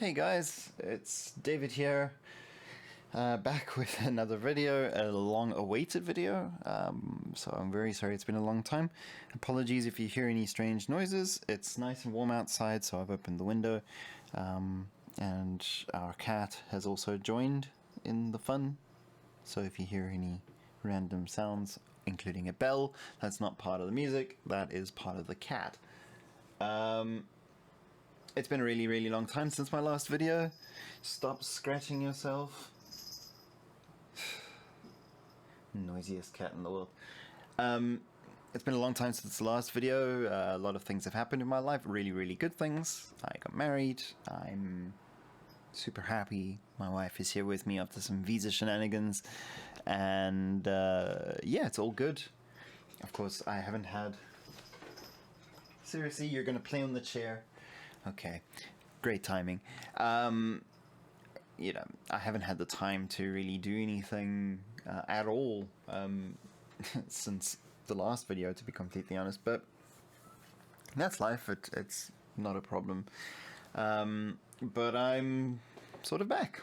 Hey guys, it's David here, back with another video, a long-awaited video. So I'm very sorry it's been a long time. Apologies if you hear any strange noises. It's nice and warm outside, so I've opened the window, and our cat has also joined in the fun. So if you hear any random sounds, including a bell, that's not part of the music, that is part of the cat. It's been a really long time since my last video. Stop scratching yourself. Noisiest cat in the world. It's been a long time since the last video. A lot of things have happened in my life. Really good things. I got married. I'm super happy. My wife is here with me after some visa shenanigans. And yeah, it's all good. Of course, I haven't had... Seriously, you're gonna play on the chair? Okay, great timing. You know, I haven't had the time to really do anything at all since the last video, to be completely honest, but that's life. It's not a problem. But I'm sort of back.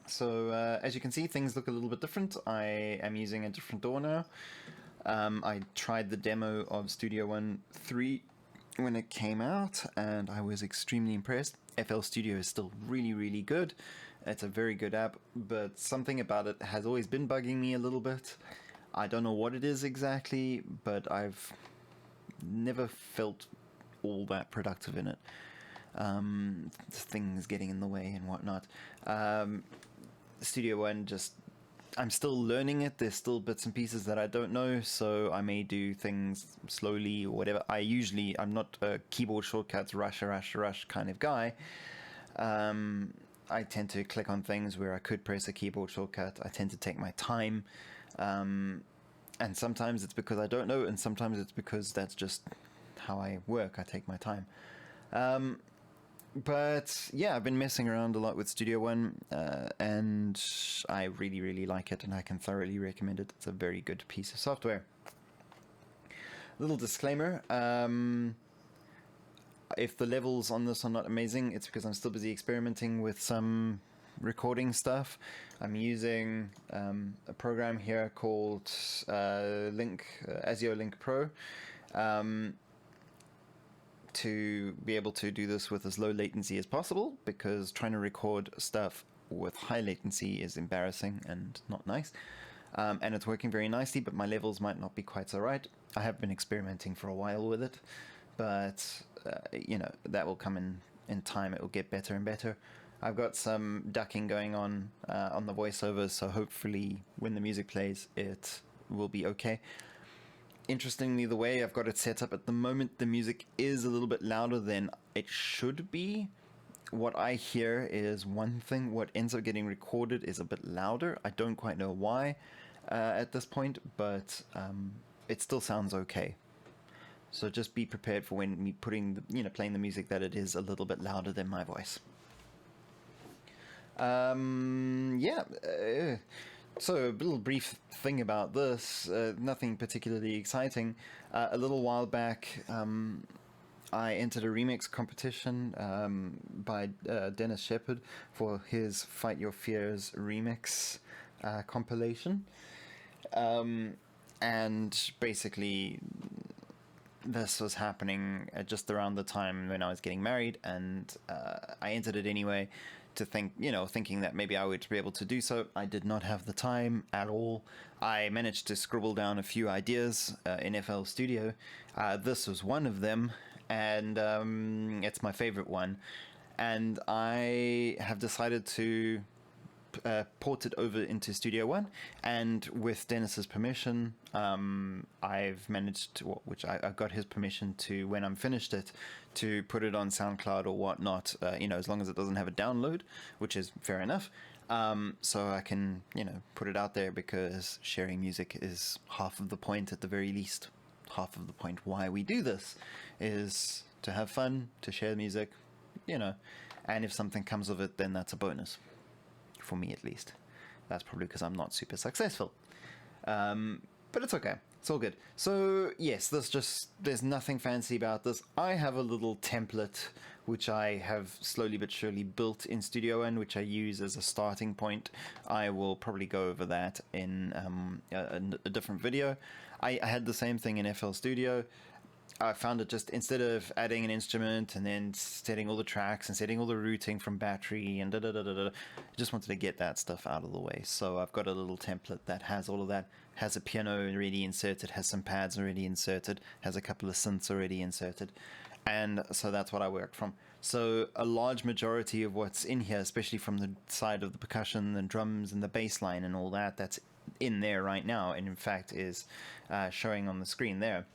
So as you can see, things look a little bit different. I am using a different DAW now. I tried the demo of Studio One 3 when it came out, and I was extremely impressed. FL Studio is still really good. It's a very good app, but something about it has always been bugging me a little bit. I don't know what it is exactly, but I've never felt all that productive in it. Things getting in the way and whatnot. Studio One just... I'm still learning it. There's still bits and pieces that I don't know, so I may do things slowly or whatever. I'm not a keyboard shortcuts rush kind of guy. I tend to click on things where I could press a keyboard shortcut. I tend to take my time, and sometimes it's because I don't know, and sometimes it's because that's just how I work. I take my time. But yeah, I've been messing around a lot with Studio One, and I really like it, and I can thoroughly recommend it. It's a very good piece of software. Little disclaimer, if the levels on this are not amazing, it's because I'm still busy experimenting with some recording stuff. I'm using a program here called ASIO Link Pro. To be able to do this with as low latency as possible, because trying to record stuff with high latency is embarrassing and not nice. And it's working very nicely, but my levels might not be quite so right. I have been experimenting for a while with it, but you know, that will come in time. It will get better and better. I've got some ducking going on the voiceover, so hopefully when the music plays it will be okay. Interestingly, the way I've got it set up at the moment, the music is a little bit louder than it should be. What I hear is one thing, what ends up getting recorded is a bit louder. I don't quite know why at this point, but it still sounds okay. So just be prepared for when me playing the music, that it is a little bit louder than my voice. Yeah. So, a little brief thing about this, nothing particularly exciting. A little while back, I entered a remix competition by Dennis Shepard for his Fight Your Fears remix compilation. And basically, this was happening just around the time when I was getting married, and I entered it anyway to thinking that maybe I would be able to do so. I did not have the time at all. I managed to scribble down a few ideas in FL Studio. This was one of them, and it's my favorite one. And I have decided to port it over into Studio One, and with Dennis's permission, I've managed to, I got his permission to, when I'm finished it, to put it on SoundCloud or whatnot, as long as it doesn't have a download, which is fair enough. So I can, put it out there, because sharing music is half of the point at the very least. Half of the point why we do this is to have fun, to share music, and if something comes of it, then that's a bonus. For me, at least. That's probably because I'm not super successful. But it's okay. It's all good. So yes, there's nothing fancy about this. I have a little template which I have slowly but surely built in Studio One, which I use as a starting point. I will probably go over that in a different video. I had the same thing in FL Studio. I found it just, instead of adding an instrument and then setting all the tracks and setting all the routing from battery and I just wanted to get that stuff out of the way. So I've got a little template that has all of that, has a piano already inserted, has some pads already inserted, has a couple of synths already inserted. And so that's what I worked from. So a large majority of what's in here, especially from the side of the percussion and drums and the bass line and all that, that's in there right now, and in fact is showing on the screen there.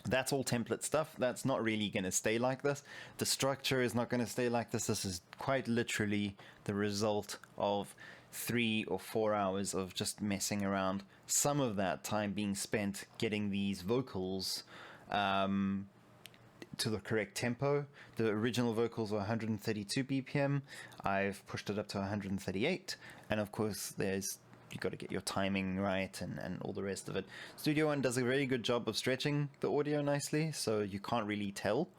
That's all template stuff. That's not really going to stay like this. The structure is not going to stay like this. This is quite literally the result of 3 or 4 hours of just messing around. Some of that time being spent getting these vocals to the correct tempo. The original vocals were 132 BPM. I've pushed it up to 138. And of course, you've got to get your timing right and all the rest of it. Studio One does a very good job of stretching the audio nicely, so you can't really tell.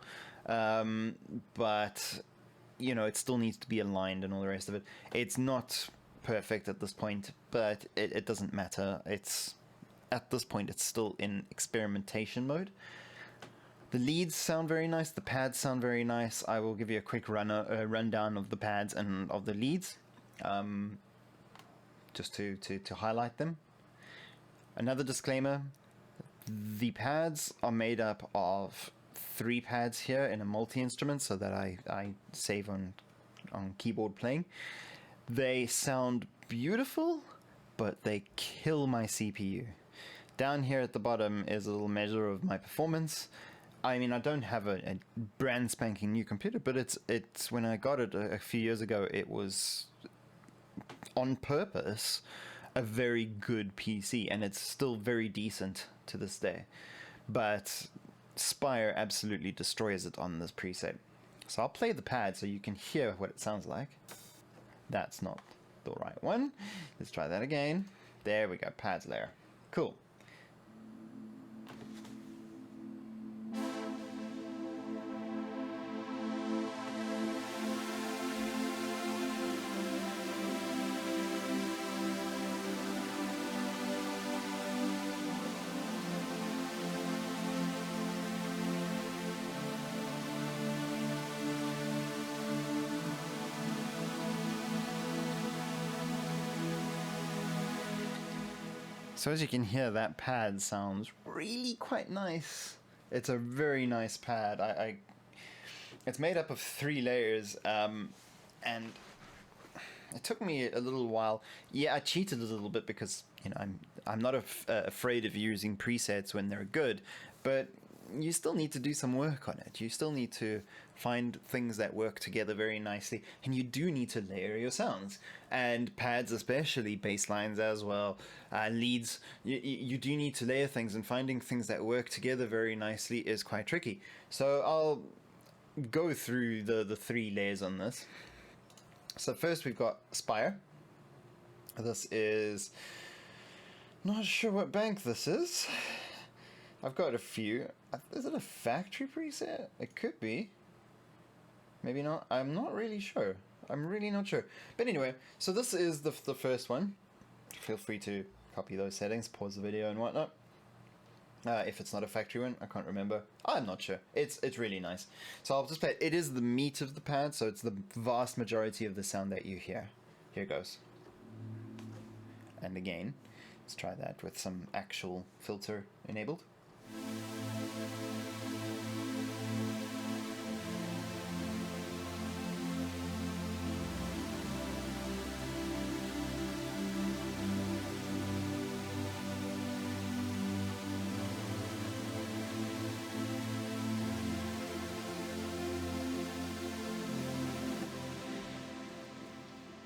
But, you know, it still needs to be aligned and all the rest of it. It's not perfect at this point, but it doesn't matter. At this point, it's still in experimentation mode. The leads sound very nice. The pads sound very nice. I will give you a quick rundown of the pads and of the leads. Just to highlight them. Another disclaimer, the pads are made up of 3 pads here in a multi-instrument so that I save on keyboard playing. They sound beautiful, but they kill my CPU. Down here at the bottom is a little measure of my performance. I mean, I don't have a brand spanking new computer, but it's when I got it a few years ago, it was on purpose a very good PC, and it's still very decent to this day. But Spire absolutely destroys it on this preset. So I'll play the pad so you can hear what it sounds like. That's not the right one. Let's try that again. There we go, pads layer. Cool. So as you can hear, that pad sounds really quite nice. It's a very nice pad. It's made up of 3 layers, and it took me a little while. Yeah, I cheated a little bit because, you know, I'm not afraid of using presets when they're good, but you still need to do some work on it. You still need to find things that work together very nicely, and you do need to layer your sounds, and pads especially, bass lines as well, leads. You do need to layer things, and finding things that work together very nicely is quite tricky. So I'll go through the 3 layers on this. So first we've got Spire. This is, not sure what bank this is. I've got a few. Is it a factory preset? It could be. Maybe not. I'm not really sure. I'm really not sure. But anyway, so this is the first one. Feel free to copy those settings, pause the video and whatnot. If it's not a factory one, I can't remember. I'm not sure. It's really nice. So I'll just play it. It is the meat of the pad, so it's the vast majority of the sound that you hear. Here goes. And again, let's try that with some actual filter enabled.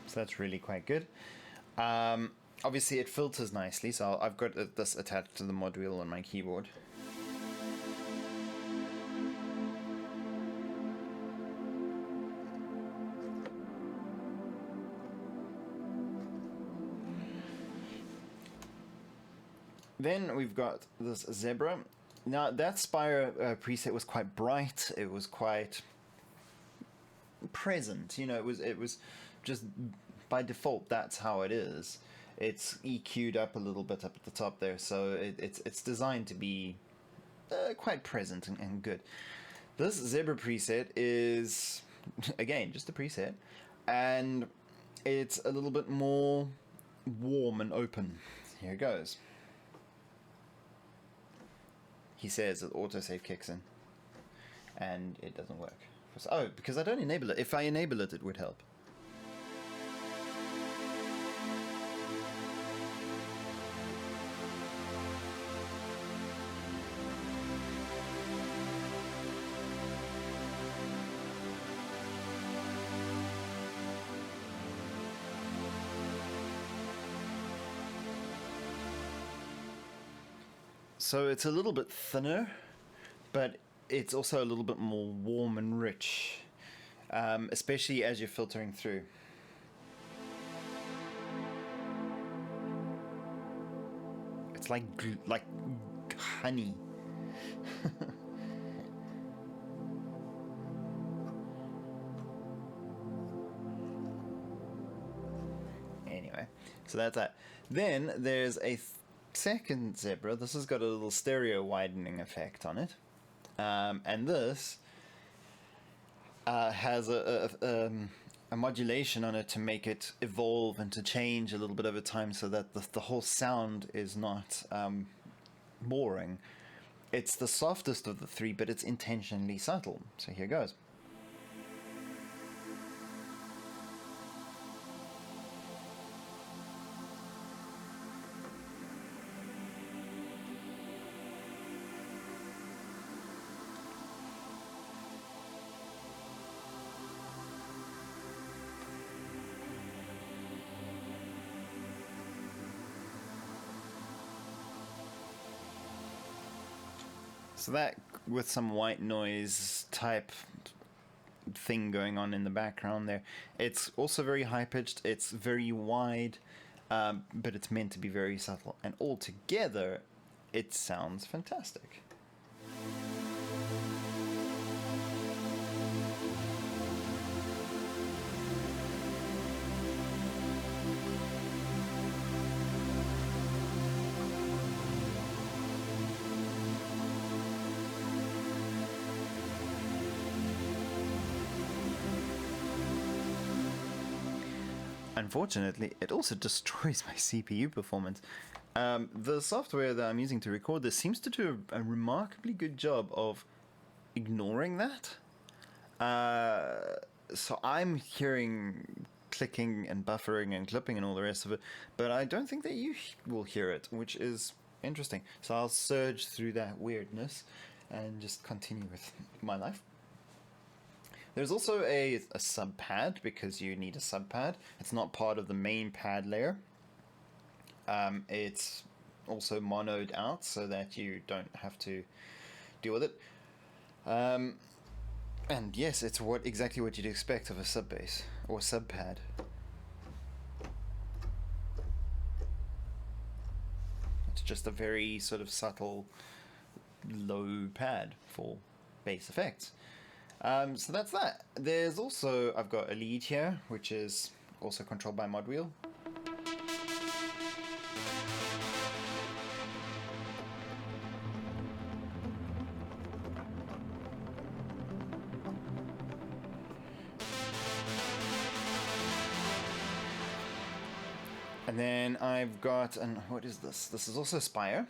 So that's really quite good. Obviously it filters nicely, so I've got this attached to the module on my keyboard. Then we've got this zebra. Now that Spire preset was quite bright. It was quite present. You know, it was just by default. That's how it is. It's EQ'd up a little bit up at the top there, so it's designed to be quite present and good. This zebra preset is again just a preset, and it's a little bit more warm and open. Here it goes. He says that autosave kicks in, and it doesn't work. Oh, because I don't enable it. If I enable it, it would help. So it's a little bit thinner, but it's also a little bit more warm and rich, especially as you're filtering through. It's like honey. Anyway, so that's that. Then there's a second zebra. This has got a little stereo widening effect on it, and this has a modulation on it to make it evolve and to change a little bit over time, so that the whole sound is not boring. It's the softest of the three, but it's intentionally subtle. So here goes. So that, with some white noise type thing going on in the background there, it's also very high pitched, it's very wide, but it's meant to be very subtle, and altogether it sounds fantastic. Unfortunately, it also destroys my CPU performance. The software that I'm using to record this seems to do a remarkably good job of ignoring that. So I'm hearing clicking and buffering and clipping and all the rest of it, but I don't think that you will hear it, which is interesting. So I'll surge through that weirdness and just continue with my life. There's also a sub pad, because you need a sub pad. It's not part of the main pad layer. It's also monoed out so that you don't have to deal with it. And yes, it's exactly what you'd expect of a sub bass or sub pad. It's just a very sort of subtle low pad for bass effects. So that's that. There's also, I've got a lead here, which is also controlled by mod wheel. And then I've got, and what is this? This is also Spire.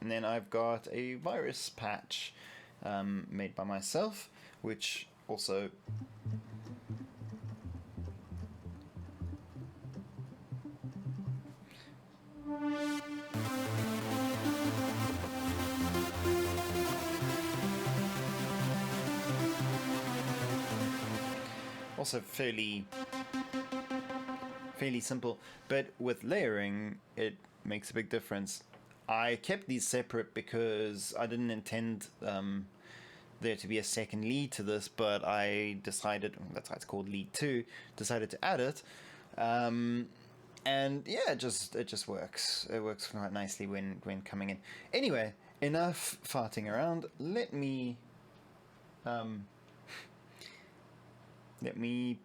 And then I've got a virus patch made by myself, which also fairly simple, but with layering it makes a big difference. I kept these separate because I didn't intend there to be a second lead to this, but I decided, that's why it's called lead 2, decided to add it, And yeah, it just works. It works quite nicely when coming in. Anyway, enough farting around. Let me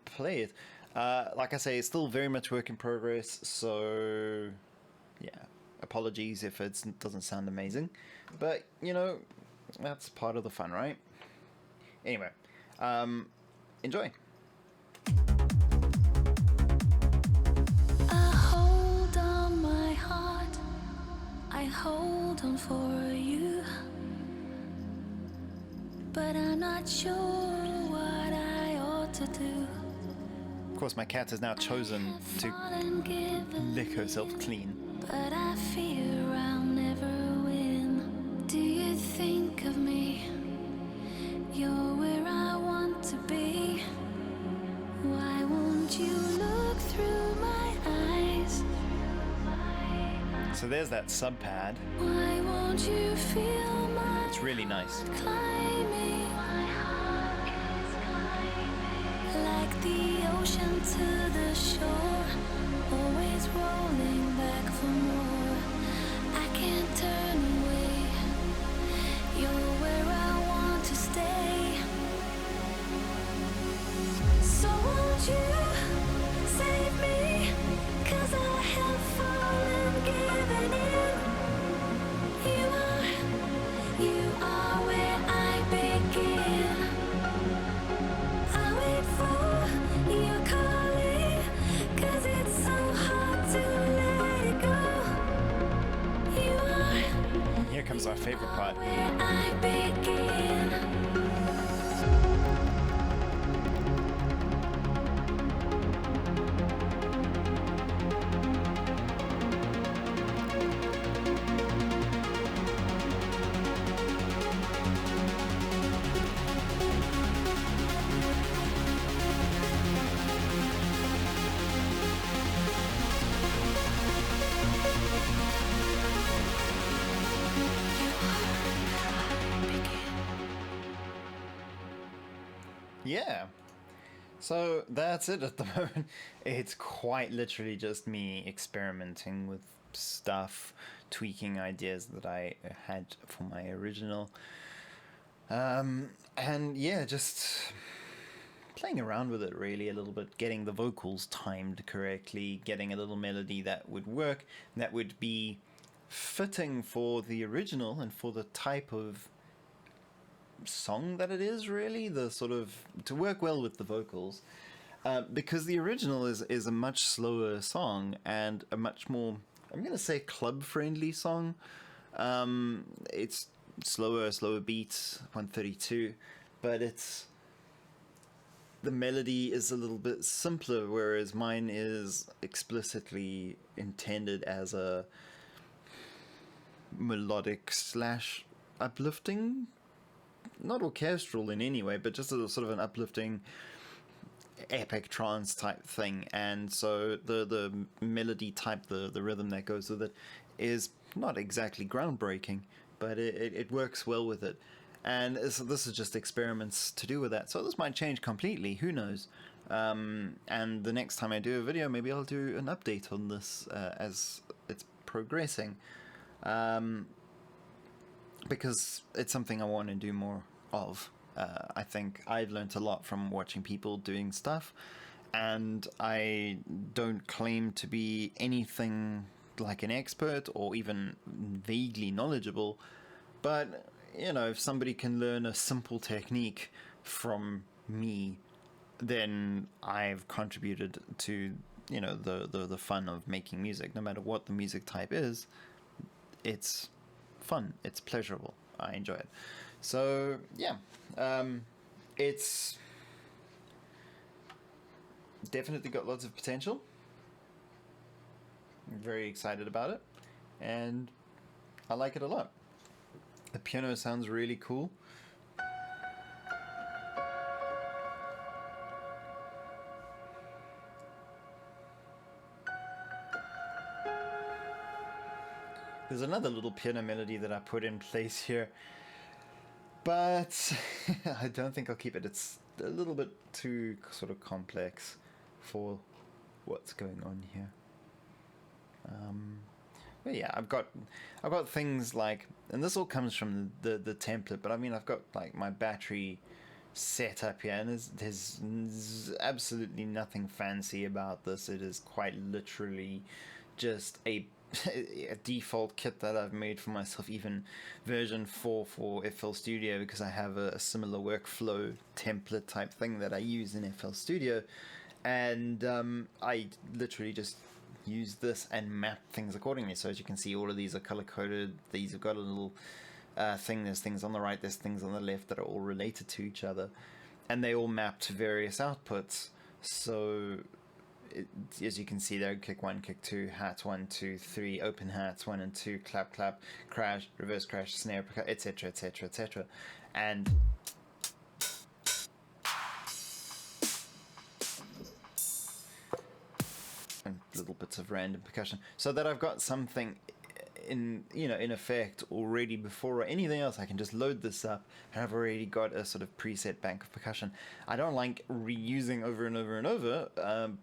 play it. Like I say, it's still very much work in progress, so yeah, apologies if it doesn't sound amazing, but you know, that's part of the fun, right? Anyway, enjoy. I hold on for you, but I'm not sure what I ought to do. Of course, my cat has now chosen to lick herself clean. But I fear I'll never win. Do you think of me? You're where I want to be. Why won't you look through my eyes? So there's that sub pad. Why won't you feel my It's really nice. climbing? Like the ocean to the shore, always rolling back for more. I can't turn away. You're where I want to stay. So won't you save me? 'Cause I have fallen, given in. You are where I begin. I wait for your calling, 'cause it's so hard to let it go. You are Here comes our favorite part. where I begin. Yeah. So that's it at the moment. It's quite literally just me experimenting with stuff, tweaking ideas that I had for my original. And yeah, just playing around with it really a little bit, getting the vocals timed correctly, getting a little melody that would work, that would be fitting for the original and for the type of song that it is, really, the sort of to work well with the vocals, because the original is a much slower song and a much more, I'm gonna say, club friendly song. It's slower beats, 132, but the melody is a little bit simpler, whereas mine is explicitly intended as a melodic slash uplifting, not orchestral in any way, but just a sort of an uplifting epic trance type thing. And so the melody type, the rhythm that goes with it, is not exactly groundbreaking, but it works well with it. And so this is just experiments to do with that. So this might change completely, who knows. And the next time I do a video, maybe I'll do an update on this as it's progressing. Because it's something I want to do more of. I think I've learned a lot from watching people doing stuff, and I don't claim to be anything like an expert or even vaguely knowledgeable, but you know, if somebody can learn a simple technique from me, then I've contributed to, you know, the fun of making music. No matter what the music type is, it's fun, it's pleasurable, I enjoy it. So yeah, it's definitely got lots of potential. I'm very excited about it, and I like it a lot. The piano sounds really cool. There's another little piano melody that I put in place here, but I don't think I'll keep it. It's a little bit too sort of complex for what's going on here. But yeah, I've got things like, and this all comes from the template. But I mean, I've got like my battery set up here, and there's absolutely nothing fancy about this. It is quite literally just a default kit that I've made for myself, even version 4 for FL Studio, because I have a similar workflow template type thing that I use in FL Studio, and I literally just use this and map things accordingly. So as you can see, all of these are color coded. These have got a little thing. There's things on the right, there's things on the left that are all related to each other, and they all map to various outputs. So as you can see there, kick 1, kick 2, hat 1, 2, 3, open hats 1 and 2, clap, clap, crash, reverse crash, snare, etc., etc., etc., and little bits of random percussion, so that I've got something in effect already before anything else. I can just load this up and I've already got a sort of preset bank of percussion. I don't like reusing over and over and over,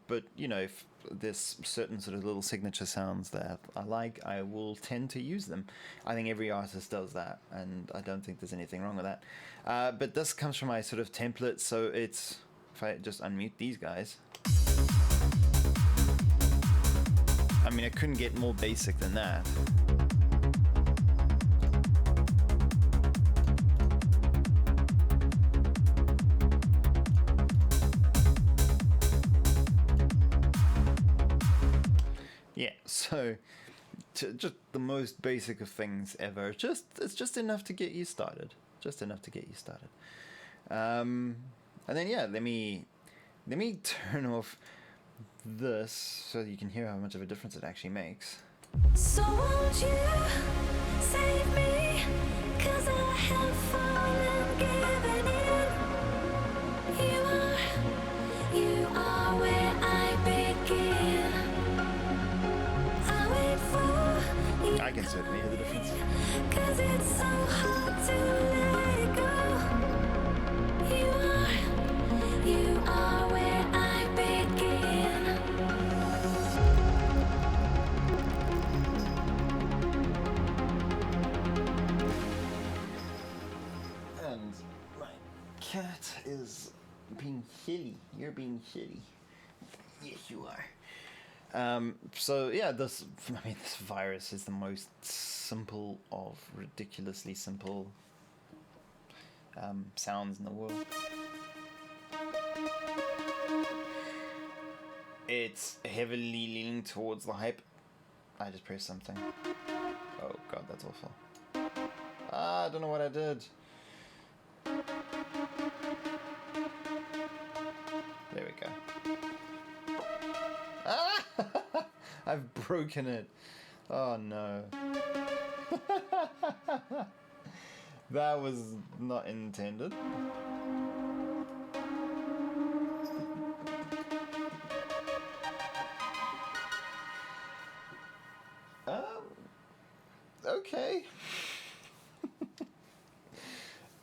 but if there's certain sort of little signature sounds that I like, I will tend to use them. I think every artist does that, and I don't think there's anything wrong with that. But this comes from my sort of template, so it's, if I just unmute these guys, I mean, I couldn't get more basic than that. Yeah, so just the most basic of things ever. It's just enough to get you started. Just enough to get you started. And then yeah, let me turn off this so you can hear how much of a difference it actually makes. So won't you save me, 'cause I have fallen, given in. You are where I begin. I wait for you. I can certainly hear the difference. 'Cause it's so hard to let go. You are where I begin. And my cat is being hilly. You're being hilly. Yes, you are. So yeah, this virus is the most simple of ridiculously simple sounds in the world. It's heavily leaning towards the hype. I just pressed something. Oh god, that's awful. I don't know what I did. There we go. Ah! I've broken it. Oh no. That was not intended. Okay.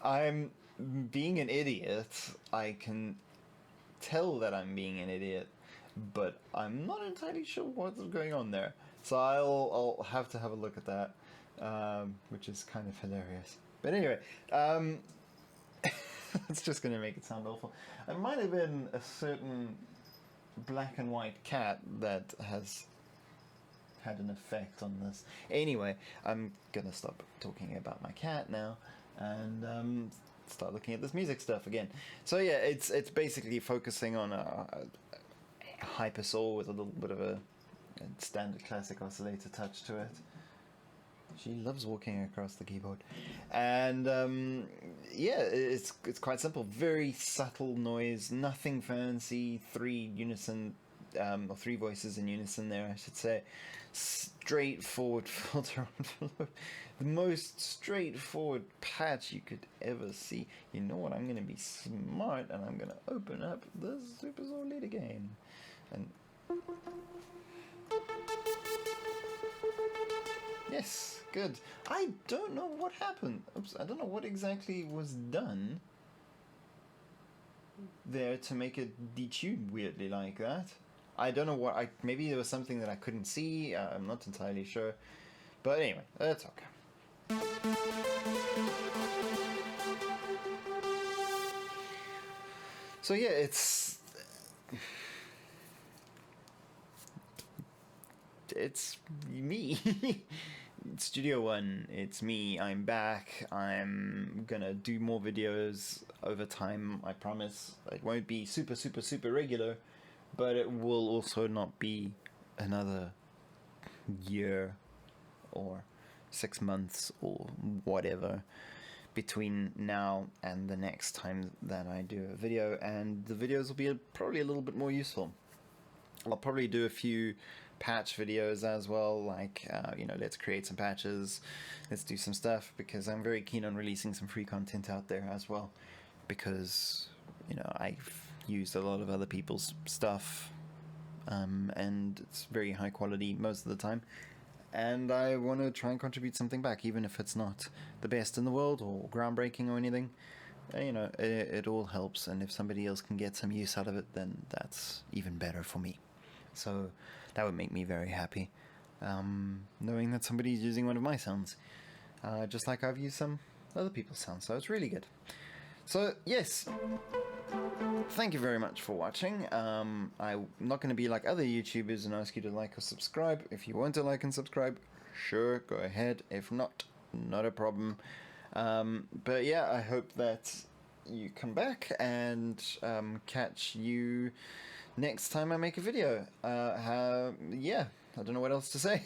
I'm being an idiot. I can tell that I'm being an idiot, but I'm not entirely sure what's going on there. So I'll have to have a look at that, which is kind of hilarious. But anyway, it's just going to make it sound awful. It might have been a certain black and white cat that has had an effect on this. Anyway, I'm gonna stop talking about my cat now and start looking at this music stuff again. So yeah, it's basically focusing on a hyper saw with a little bit of a standard classic oscillator touch to it. She loves walking across the keyboard, and yeah, it's quite simple, very subtle noise, nothing fancy. Three voices in unison there, I should say. Straightforward filter envelope, the most straightforward patch you could ever see. You know what? I'm going to be smart, and I'm going to open up the Super Saw lid again, and yes, good. I don't know what happened. Oops, I don't know what exactly was done there to make it detune weirdly like that. I don't know what maybe there was something that I couldn't see. I'm not entirely sure, but anyway, that's okay. So yeah, it's me. Studio One, it's me. I'm back. I'm gonna do more videos over time, I promise. It won't be super regular, but it will also not be another year or 6 months or whatever between now and the next time that I do a video, and the videos will be probably a little bit more useful. I'll probably do a few patch videos as well, like, let's create some patches, let's do some stuff, because I'm very keen on releasing some free content out there as well, because, I've used a lot of other people's stuff, and it's very high quality most of the time, and I want to try and contribute something back, even if it's not the best in the world or groundbreaking or anything. It all helps, and if somebody else can get some use out of it, then that's even better for me. So that would make me very happy, knowing that somebody's using one of my sounds, just like I've used some other people's sounds, so it's really good. So yes, thank you very much for watching. I'm not going to be like other YouTubers and ask you to like or subscribe. If you want to like and subscribe, sure, go ahead. If not, not a problem. But yeah, I hope that you come back and catch you next time I make a video. Yeah, I don't know what else to say.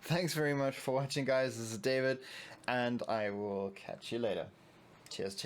Thanks very much for watching, guys. This is David, and I will catch you later. Cheers.